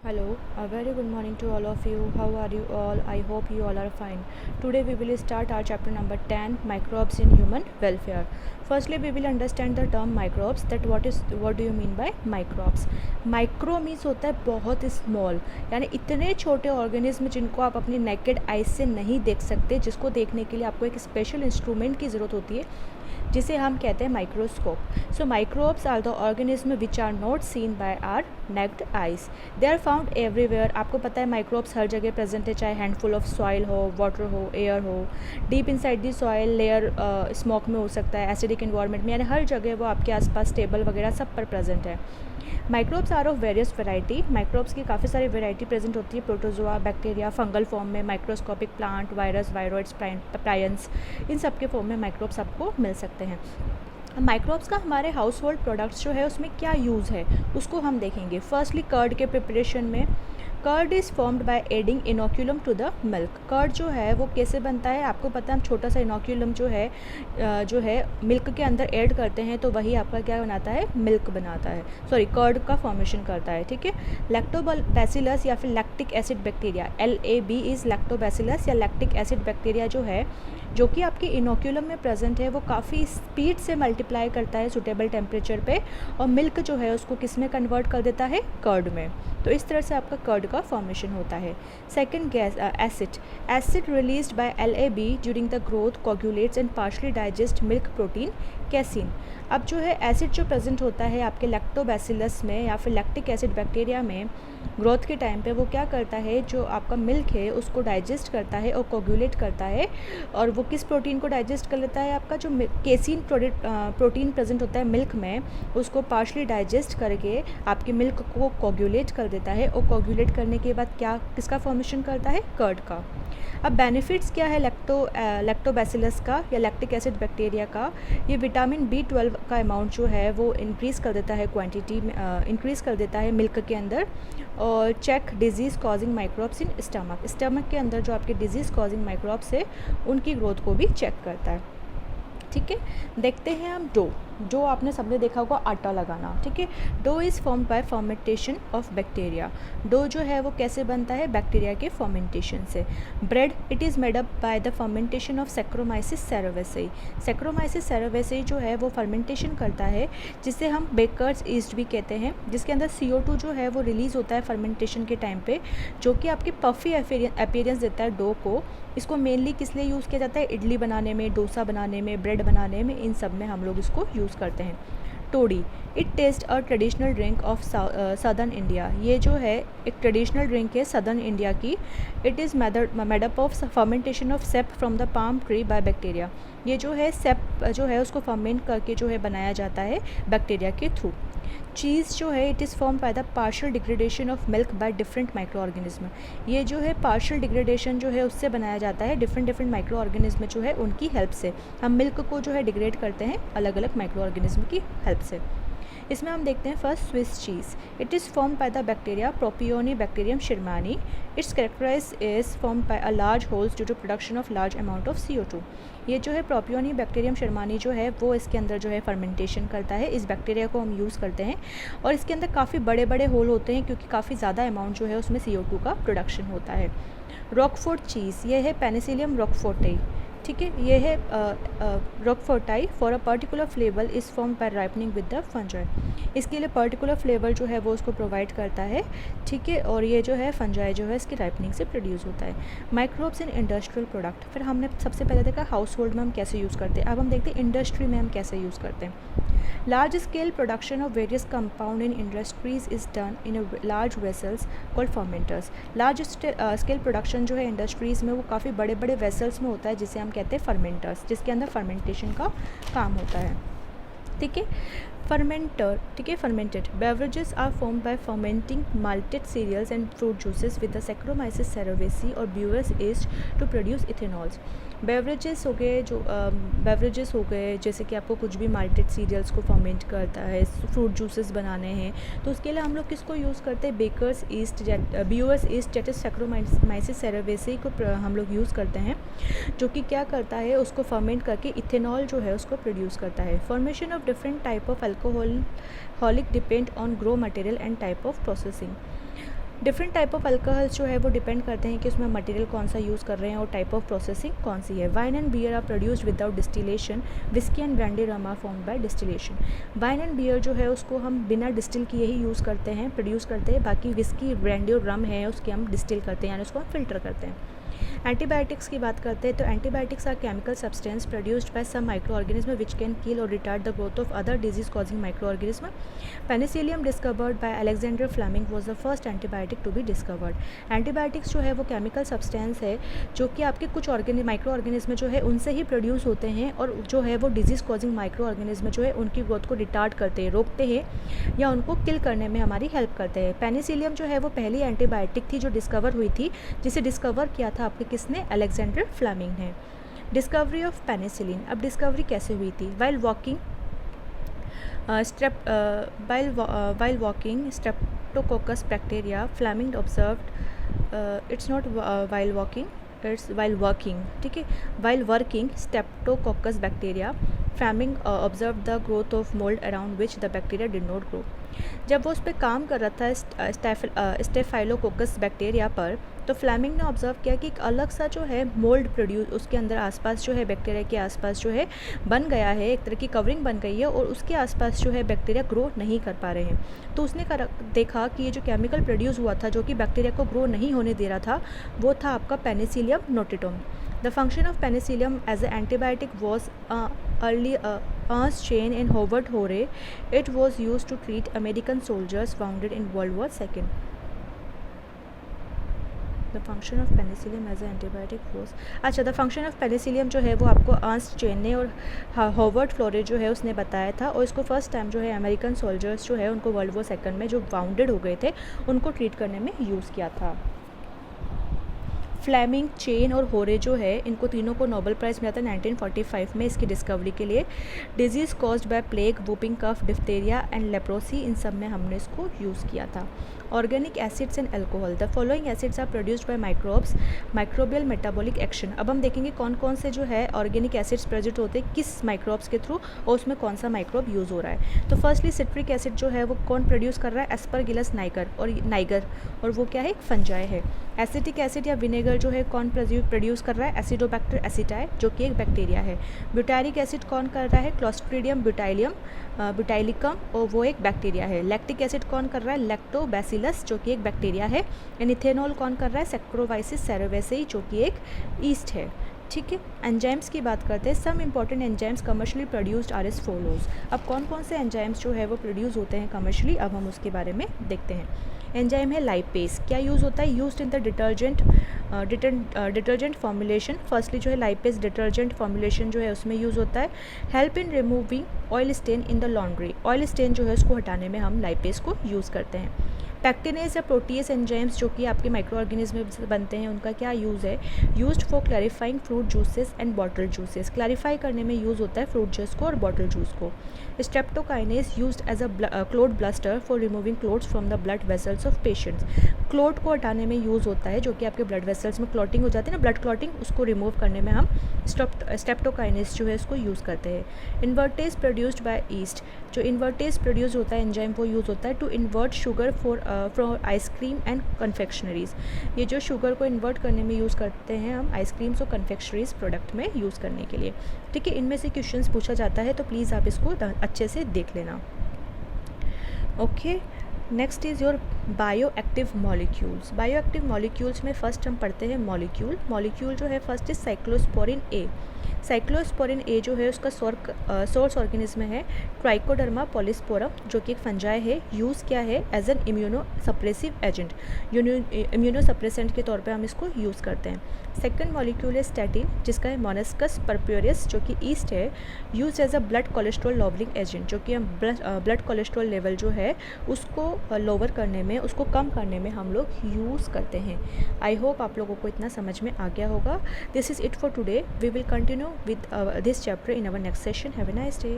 Hello, a very good morning to all of you. How are you all? I hope you all are fine. Today we will start our chapter number 10, microbes in human welfare. Firstly, we will understand the term microbes, that what do you mean by microbes. Micro means होता है बहुत small, यानी इतने छोटे organism जिनको आप अपनी naked eyes से नहीं देख सकते, जिसको देखने के लिए आपको एक स्पेशल इंस्ट्रूमेंट की ज़रूरत होती है, जिसे हम कहते हैं microscope. So microbes are the organism which are not seen by our naked eyes. They are found everywhere. आपको पता है माइक्रोब्स हर जगह प्रेजेंट है, चाहे हैंडफुल ऑफ सॉइल हो, वाटर हो, एयर हो, deep inside the soil layer, smoke में हो सकता है, एसिडिक इन्वायरमेंट में, यानी हर जगह वो आपके आसपास टेबल वगैरह सब पर प्रेजेंट है. Microbes are of various variety. Microbes की काफ़ी सारी वेराइटी प्रेजेंट होती है. प्रोटोजोआ, बैक्टीरिया, फंगल फॉर्म में, microscopic plant, virus, viroids, prions, इन सब के फॉर्म में माइक्रोब्स आपको मिल सकते हैं. माइक्रोब्स का हमारे हाउस होल्ड प्रोडक्ट्स जो है उसमें क्या यूज़ है उसको हम देखेंगे. फर्स्टली कर्ड के प्रिपरेशन में. Curd is formed by adding inoculum to the milk. Curd जो है वो कैसे बनता है आपको पता है. हम छोटा सा इनोक्यूलम जो है मिल्क के अंदर ऐड करते हैं तो वही आपका क्या बनाता है, मिल्क बनाता है, सॉरी कर्ड का फॉर्मेशन करता है. ठीक है. लैक्टोबैसिलस या फिर lactic acid bacteria, LAB is lactobacillus या लैक्टिक एसिड बैक्टीरिया जो कि आपके इनोक्यूलम में प्रेजेंट है, वो काफ़ी स्पीड से मल्टीप्लाई करता है सुटेबल टेम्परेचर पे, और मिल्क जो है उसको किस में कन्वर्ट कर देता है, कर्ड में. तो इस तरह से आपका कर्ड का फॉर्मेशन होता है. Second gas acid released by LAB during the growth coagulates and partially digest milk protein casein. अब जो है एसिड जो प्रेजेंट होता है आपके लैक्टोबैसिलस में या फिर लैक्टिक एसिड बैक्टीरिया में, ग्रोथ के टाइम पे वो क्या करता है, जो आपका मिल्क है उसको डाइजेस्ट करता है और कोगुलेट करता है. और वो किस प्रोटीन को डाइजेस्ट कर लेता है, आपका जो केसिन प्रोटीन प्रेजेंट होता है मिल्क में, उसको पार्शली डाइजेस्ट करके आपके मिल्क को कोगुलेट कर देता है. और कोगुलेट करने के बाद किसका फॉर्मेशन करता है, कर्ड का. अब बेनिफिट्स क्या है लैक्टोबैसिलस का या लैक्टिक एसिड बैक्टीरिया का. ये विटामिन B12 का अमाउंट जो है वो इंक्रीज़ कर देता है, क्वांटिटी इंक्रीज़ कर देता है मिल्क के अंदर. और check disease causing microbes in stomach के अंदर जो आपके डिजीज़ कॉजिंग माइक्रोब्स है उनकी ग्रोथ को भी चेक करता है. ठीक है. देखते हैं हम डो आपने सबने देखा होगा, आटा लगाना. ठीक है. Dough is formed by fermentation of bacteria. Dough जो है वो कैसे बनता है, बैक्टीरिया के फर्मेंटेशन से. Bread it is made up by the fermentation of saccharomyces cerevisiae. Saccharomyces cerevisiae जो है वो फर्मेंटेशन करता है, जिसे हम बेकर्स ईस्ट भी कहते हैं, जिसके अंदर CO2 जो है वो रिलीज़ होता है फर्मेंटेशन के टाइम पे, जो कि आपकी पफ़ी अपीयरेंस देता है डो को. इसको मेनली किस लिए यूज़ किया जाता है, इडली बनाने में, डोसा बनाने में, ब्रेड बनाने में, इन सब में हम लोग इसको यूज़ करते हैं. Toddy it taste a traditional drink of southern India. ये जो है एक ट्रेडिशनल ड्रिंक है सदर्न इंडिया की. It is made up of fermentation of sap from the palm tree by bacteria. ये जो है सेप जो है उसको फर्मेंट करके जो है बनाया जाता है बैक्टीरिया के थ्रू. चीज़ जो है it is form by the partial degradation of milk by different micro organism. ये जो है पार्शियल डिग्रेडेशन जो है उससे बनाया जाता है, डिफरेंट माइक्रो ऑर्गेनिज्म जो है उनकी हेल्प से. हम मिल्क को जो है डिग्रेड करते हैं अलग अलग माइक्रो ऑर्गेनिज्म की हेल्प से. इसमें हम देखते हैं first swiss cheese. It is form by the bacteria propionibacterium shermanii. It's characterise is form by a large holes due to production of large amount of CO2. ये जो है propioni bacterium शिरमानी जो है वो इसके अंदर जो है फर्मेंटेशन करता है. इस बैक्टीरिया को हम यूज़ करते हैं और इसके अंदर काफ़ी बड़े बड़े होल होते हैं, क्योंकि काफ़ी ज़्यादा अमाउंट जो है उसमें CO2 का प्रोडक्शन होता है. रॉकफोर्ट चीज़, ये है पेनिसिलियम रॉकफोर्टेई. ठीक है. ये है Roquefort for a particular flavour is form by ripening with the fungi. इसके लिए पर्टिकुलर फ्लेवर जो है वो उसको प्रोवाइड करता है. ठीक है. और ये जो है फंजाई जो है इसकी राइपनिंग से प्रोड्यूस होता है. Microbes in industrial product. फिर हमने सबसे पहले देखा हाउस होल्ड में हम कैसे यूज़ करते हैं. अब हम देखते हैं इंडस्ट्री में हम कैसे यूज़ करते हैं. Large scale production of various compound in industries is done in large vessels called fermenters. Large scale production जो है इंडस्ट्रीज़ में वो काफ़ी बड़े बड़े वेसल्स में होता है, जिसे हम कहते हैं फर्मेंटर्स, जिसके अंदर फर्मेंटेशन का काम होता है. ठीक है. फर्मेंटर. ठीक है. Fermented beverages are form by fermenting malted cereals and fruit juices with the saccharomyces cerevisiae और brewer's yeast to produce ethanols. Beverages हो गए जैसे कि आपको कुछ भी माल्टेड सीरियल्स को फर्मेंट करता है, फ्रूट जूसेस बनाने हैं, तो उसके लिए हम लोग किसको यूज़ करते हैं, baker's yeast brewer's yeast that is saccharomyces cerevisiae को हम लोग यूज़ करते हैं, जो कि क्या करता है उसको फर्मेंट करके इथेनॉल जो है उसको प्रोड्यूस करता है. Formation of different type of alcoholic depend on grow material and type of processing. Different type of alcohols जो है वो डिपेंड करते हैं कि उसमें मटेरियल कौन सा यूज़ कर रहे हैं और टाइप ऑफ प्रोसेसिंग कौन सी है. Wine and beer are produced without distillation. Whisky and brandy rum are formed by distillation. Wine and beer जो है उसको हम बिना डिस्टिल किए ही यूज़ करते हैं, प्रोड्यूस करते हैं. बाकी विस्की, ब्रांडी और रम है उसके हम डिस्टिल करते हैं, यानी उसको हम फिल्टर करते हैं. एंटीबायोटिक्स की बात करते हैं तो antibiotics are chemical substance produced by some micro organism which can kill और retard the growth of other disease causing micro organism. Penicillium discovered by Alexander Fleming was the first antibiotic to be discovered. Antibiotics जो है वो chemical substance है जो कि आपके कुछ micro organism जो है उनसे ही प्रोड्यूस होते हैं और जो है वो डिजीज़ कॉजिंग माइक्रो ऑर्गेनिज्म जो है उनकी ग्रोथ को रिटार्ड करते हैं, रोकते हैं या उनको किल करने में हमारी हेल्प करते हैं. पेनिसिलियम जो है वो पहली एंटीबायोटिक थी जो डिस्कवर हुई थी, जिसे डिस्कवर किया था आपके किसने, अलेक्जेंडर फ्लेमिंग ने. Discovery of penicillin. अब डिस्कवरी कैसे हुई थी? While walking streptococcus bacteria Fleming observed, it's not while walking, it's while working, ठीक है. While working streptococcus bacteria Fleming observe the growth of mould around which the bacteria did not grow. जब वो उस पर काम कर रहा था स्टेफाइलोकोकस बैक्टीरिया पर, तो फ्लेमिंग ने ऑब्जर्व किया कि एक अलग सा जो है मोल्ड प्रोड्यूस उसके अंदर आसपास जो है बैक्टीरिया के आसपास जो है बन गया है, एक तरह की कवरिंग बन गई है और उसके आसपास जो है बैक्टीरिया ग्रो नहीं कर पा रहे हैं. तो उसने देखा कि ये जो केमिकल प्रोड्यूस हुआ था जो कि बैक्टीरिया को ग्रो नहीं होने दे रहा था, वो था आपका Penicillium नोटिटम. The function of penicillium as an antibiotic was early Ernst Chain and Howard Hore. It was used to treat American soldiers wounded in World War II. The function of penicillium as an antibiotic was अच्छा, the function of Penicillium जो है वो आपको Ernst chain ने और Howard फ्लोरे जो है उसने बताया था और इसको फर्स्ट टाइम जो है अमेरिकन सोल्जर्स जो है उनको वर्ल्ड वॉर सेकंड में जो वाउंडेड हो गए थे उनको ट्रीट करने में यूज़ किया था. फ्लेमिंग, चेन और होरे जो है इनको तीनों को नोबेल प्राइज़ मिला था 1945 में इसकी डिस्कवरी के लिए. Disease caused by plague, whooping cough, diphtheria and leprosy, इन सब में हमने इसको यूज़ किया था. Organic acids and alcohol. The following acids are produced by microbes, microbial metabolic action. अब हम देखेंगे कौन कौन से जो है ऑर्गेनिक एसिड्स प्रेजेंट होते हैं किस माइक्रोब्स के थ्रू और उसमें कौन सा माइक्रोब यूज़ हो रहा है. तो फर्स्टली सिट्रिक एसिड जो है वो कौन प्रोड्यूस कर रहा है, एस्परगिलस नाइगर और वो क्या है, एक फंजाई है. एसिटिक एसिड या विनेगर जो है कौन प्रोड्यूस कर रहा है, एसिडोबैक्टर एसिटाई जो कि एक बैक्टीरिया है. ब्यूटारिक एसिड कौन कर रहा है, क्लोस्ट्रीडियम ब्यूटाइलिकम और वो एक बैक्टीरिया है. लैक्टिक एसिड कौन कर रहा है, लैक्टोबैसिलस जो कि एक बैक्टीरिया है. एंड इथेनॉल कौन कर रहा है, सैक्रोवाइसिस सेरोवेसेई जो कि एक ईस्ट है. ठीक है. एंजाइम्स की बात करते हैं. Some important enzymes commercially produced are as follows. अब कौन कौन से एंजाइम्स जो है वो प्रोड्यूस होते हैं कमर्शियली, अब हम उसके बारे में देखते हैं. एंजाइम है लाइपेस. क्या यूज़ होता है, used in the detergent formulation. Firstly जो है लाइपेस डिटर्जेंट फॉर्मुलेशन जो है उसमें यूज़ होता है. Help in removing oil stain in the laundry. Oil stain जो है उसको हटाने में हम लाइपेस को यूज़ करते हैं. पैक्टिनेज या प्रोटीएस एंजाइम्स जो कि आपके माइक्रो ऑर्गेनिज्म बनते हैं उनका क्या यूज़ है, used for clarifying fruit juices and bottle juices. Clarify करने में यूज़ होता है फ्रूट जूस को और बॉटल जूस को. Streptokinase used as a clot buster for removing clots from the blood vessels of patients. Clot को हटाने में यूज़ होता है जो कि आपके ब्लड वेसल्स में क्लॉटिंग हो जाती है ना, ब्लड क्लॉटिंग, उसको रिमूव करने में हम स्ट्रेप्टोकाइनेज जो है उसको यूज़ करते हैं. Invertase produced by yeast. जो इन्वर्टेज प्रोड्यूस होता है एंजाइम वो यूज़ होता है to invert sugar for ice cream and confectioneries. ये जो शुगर को इन्वर्ट करने में यूज़ करते हैं हम आइसक्रीम्स और कन्फेक्शनरीज प्रोडक्ट में यूज़ करने के लिए. ठीक है. इनमें से क्वेश्चंस पूछा जाता है तो प्लीज़ आप इसको अच्छे से देख लेना. Okay. Next is your bio active molecules. Bio active molecules में फर्स्ट हम पढ़ते हैं मॉलिक्यूल जो है first is cyclosporin A. Cyclosporin A जो है उसका सोर्स ऑर्गेनिज्म है ट्राइकोडर्मा पॉलिस्पोरम जो कि एक फंजाई है. यूज़ क्या है, as an immuno suppressive agent, immuno suppressant के तौर पे हम इसको यूज़ करते हैं. सेकंड मॉलिक्यूल है स्टैटिन जिसका है मोनस्कस परप्यूरियस जो कि ईस्ट है. Use as a blood cholesterol lowering agent जो कि हम ब्लड कोलेस्ट्रॉल लेवल जो है उसको लोअर करने में, उसको कम करने में हम लोग यूज़ करते हैं. आई होप आप लोगों को इतना समझ में आ गया होगा. This is it for today. We will continue with this chapter in our next session. Have a nice day.